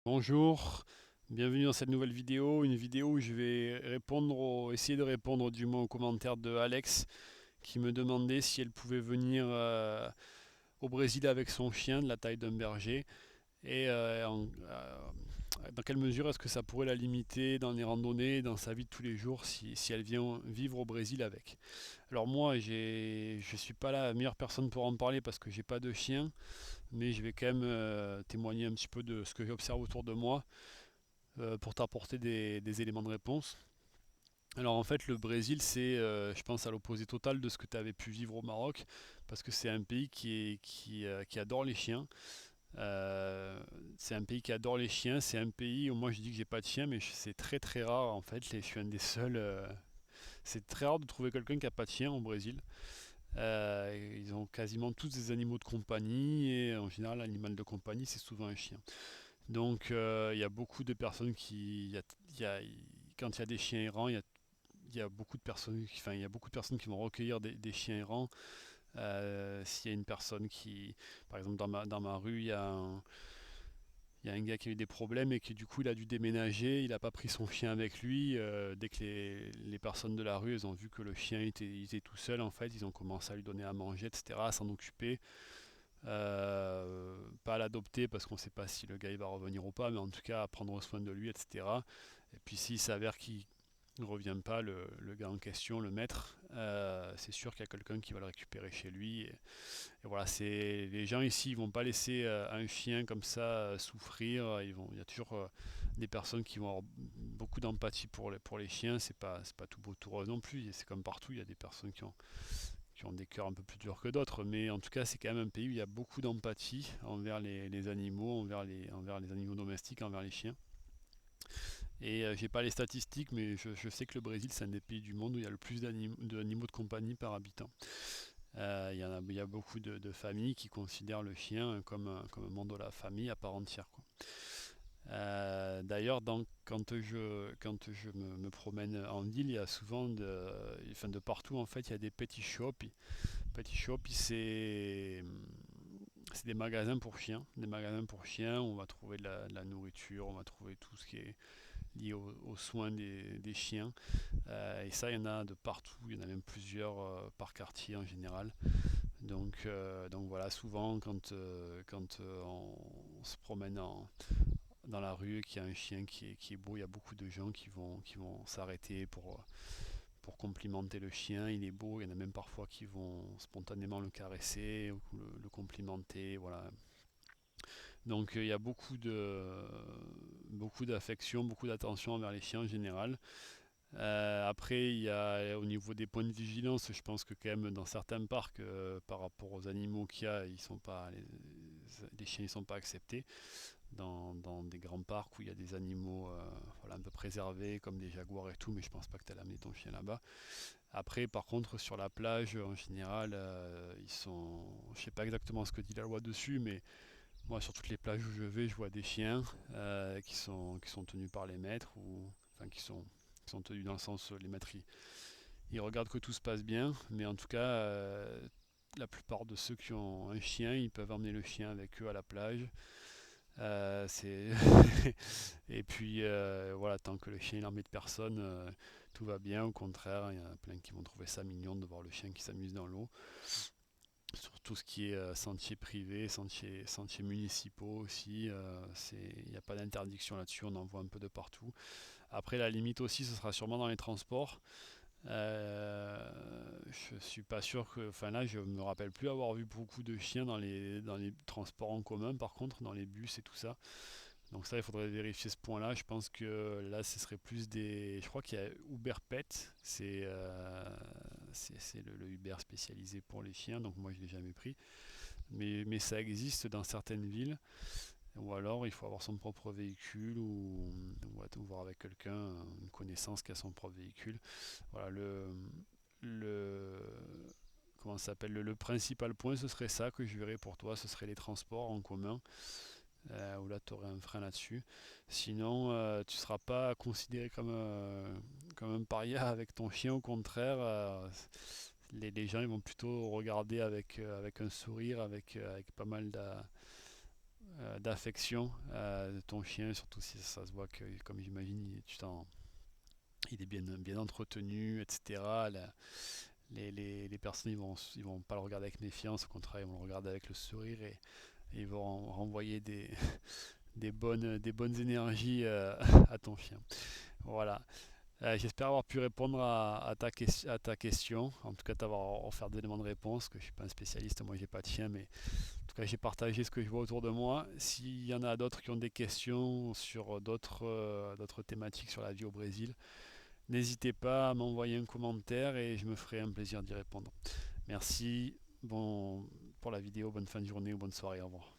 Bonjour, bienvenue dans cette nouvelle vidéo, une vidéo où je vais essayer de répondre du moins aux commentaires de Alex qui me demandait si elle pouvait venir au Brésil avec son chien de la taille d'un berger et dans quelle mesure est-ce que ça pourrait la limiter dans les randonnées, dans sa vie de tous les jours si elle vient vivre au Brésil avec. Alors moi je suis pas la meilleure personne pour en parler parce que j'ai pas de chien, mais je vais quand même témoigner un petit peu de ce que j'observe autour de moi pour t'apporter des éléments de réponse. Alors en fait, le Brésil, c'est, je pense, à l'opposé total de ce que tu avais pu vivre au Maroc, parce que c'est un pays qui adore les chiens. Euh, c'est un pays qui adore les chiens. C'est un pays où moi je dis que j'ai pas de chien, mais c'est très très rare en fait. Je suis un des seuls. C'est très rare de trouver quelqu'un qui a pas de chien au Brésil. Ils ont quasiment tous des animaux de compagnie et en général, l'animal de compagnie, c'est souvent un chien. Donc il y a beaucoup de personnes il y a- quand il y a des chiens errants, il y a beaucoup de personnes, enfin, il y a beaucoup de personnes qui vont recueillir des chiens errants. S'il y a une personne par exemple, dans ma rue, il y a un gars qui a eu des problèmes et qui du coup il a dû déménager, il n'a pas pris son chien avec lui. Dès que les personnes de la rue elles ont vu que le chien il était tout seul, en fait, ils ont commencé à lui donner à manger, etc., à s'en occuper. Pas à l'adopter parce qu'on ne sait pas si le gars il va revenir ou pas, mais en tout cas à prendre soin de lui, etc. Et puis s'il s'avère qu'il ne revient pas, le gars en question, le maître, c'est sûr qu'il y a quelqu'un qui va le récupérer chez lui. Et voilà, les gens ici, ils vont pas laisser un chien comme ça souffrir. Il y a toujours des personnes qui vont avoir beaucoup d'empathie pour les chiens. C'est pas tout beau tout rose non plus. C'est comme partout, il y a des personnes qui ont des cœurs un peu plus durs que d'autres, mais en tout cas, c'est quand même un pays où il y a beaucoup d'empathie envers les animaux, envers les animaux domestiques, envers les chiens. Et j'ai pas les statistiques, mais je sais que le Brésil, c'est un des pays du monde où il y a le plus d'animaux de compagnie par habitant. Il y a beaucoup de familles qui considèrent le chien comme un membre de la famille à part entière, quoi. D'ailleurs, quand je me promène en ville, il y a souvent enfin de partout en fait, il y a des petits shops. Petit shop, c'est des magasins pour chiens. Des magasins pour chiens où on va trouver de la nourriture, on va trouver tout ce qui est lié aux soins des chiens. Et ça, il y en a de partout. Il y en a même plusieurs par quartier en général. Donc voilà, souvent quand on se promène dans la rue et qu'il y a un chien qui est beau, il y a beaucoup de gens qui vont s'arrêter pour complimenter le chien. Il est beau, il y en a même parfois qui vont spontanément le caresser ou le complimenter. Voilà. Donc il y a beaucoup d'affection, beaucoup d'attention envers les chiens en général. Après, il y a au niveau des points de vigilance, je pense que quand même dans certains parcs, par rapport aux animaux qu'il y a, les chiens ne sont pas acceptés. Dans des grands parcs où il y a des animaux voilà, un peu préservés, comme des jaguars et tout, mais je pense pas que tu as amené ton chien là-bas. Après, par contre, sur la plage, en général, je sais pas exactement ce que dit la loi dessus, mais moi, sur toutes les plages où je vais, je vois des chiens qui sont tenus par les maîtres, enfin, qui sont tenus dans le sens, les maîtres, ils regardent que tout se passe bien, mais en tout cas, la plupart de ceux qui ont un chien, ils peuvent emmener le chien avec eux à la plage. C'est Et puis voilà, tant que le chien n'embête personne, tout va bien. Au contraire, il y en a plein qui vont trouver ça mignon de voir le chien qui s'amuse dans l'eau. Sur tout ce qui est sentiers privés, sentiers municipaux aussi, il n'y a pas d'interdiction là-dessus, on en voit un peu de partout. Après, la limite aussi, ce sera sûrement dans les transports. Je suis pas sûr que. Enfin là, je me rappelle plus avoir vu beaucoup de chiens dans les transports en commun, par contre, dans les bus et tout ça. Donc ça, il faudrait vérifier ce point-là. Je pense que là, ce serait plus des. Je crois qu'il y a Uber Pet, c'est le Uber spécialisé pour les chiens. Donc moi, je l'ai jamais pris, mais ça existe dans certaines villes. Ou alors, il faut avoir son propre véhicule ou voir avec quelqu'un, une connaissance qui a son propre véhicule. Voilà, le comment ça s'appelle le principal point, ce serait ça que je verrais pour toi. Ce serait les transports en commun où là tu aurais un frein là-dessus. Sinon, tu ne seras pas considéré comme un paria avec ton chien, au contraire. Les gens ils vont plutôt regarder avec un sourire, avec pas mal d'affection de ton chien, surtout si ça se voit que, comme j'imagine, il est bien entretenu, etc. Les personnes ils vont pas le regarder avec méfiance, au contraire ils vont le regarder avec le sourire et ils vont renvoyer des bonnes énergies à ton chien. Voilà. J'espère avoir pu répondre à ta question, en tout cas t'avoir offert des éléments de réponse, que je suis pas un spécialiste, moi j'ai pas de chien, mais en tout cas j'ai partagé ce que je vois autour de moi. S'il y en a d'autres qui ont des questions sur d'autres thématiques sur la vie au Brésil, n'hésitez pas à m'envoyer un commentaire et je me ferai un plaisir d'y répondre. Merci, bon, pour la vidéo, bonne fin de journée ou bonne soirée, au revoir.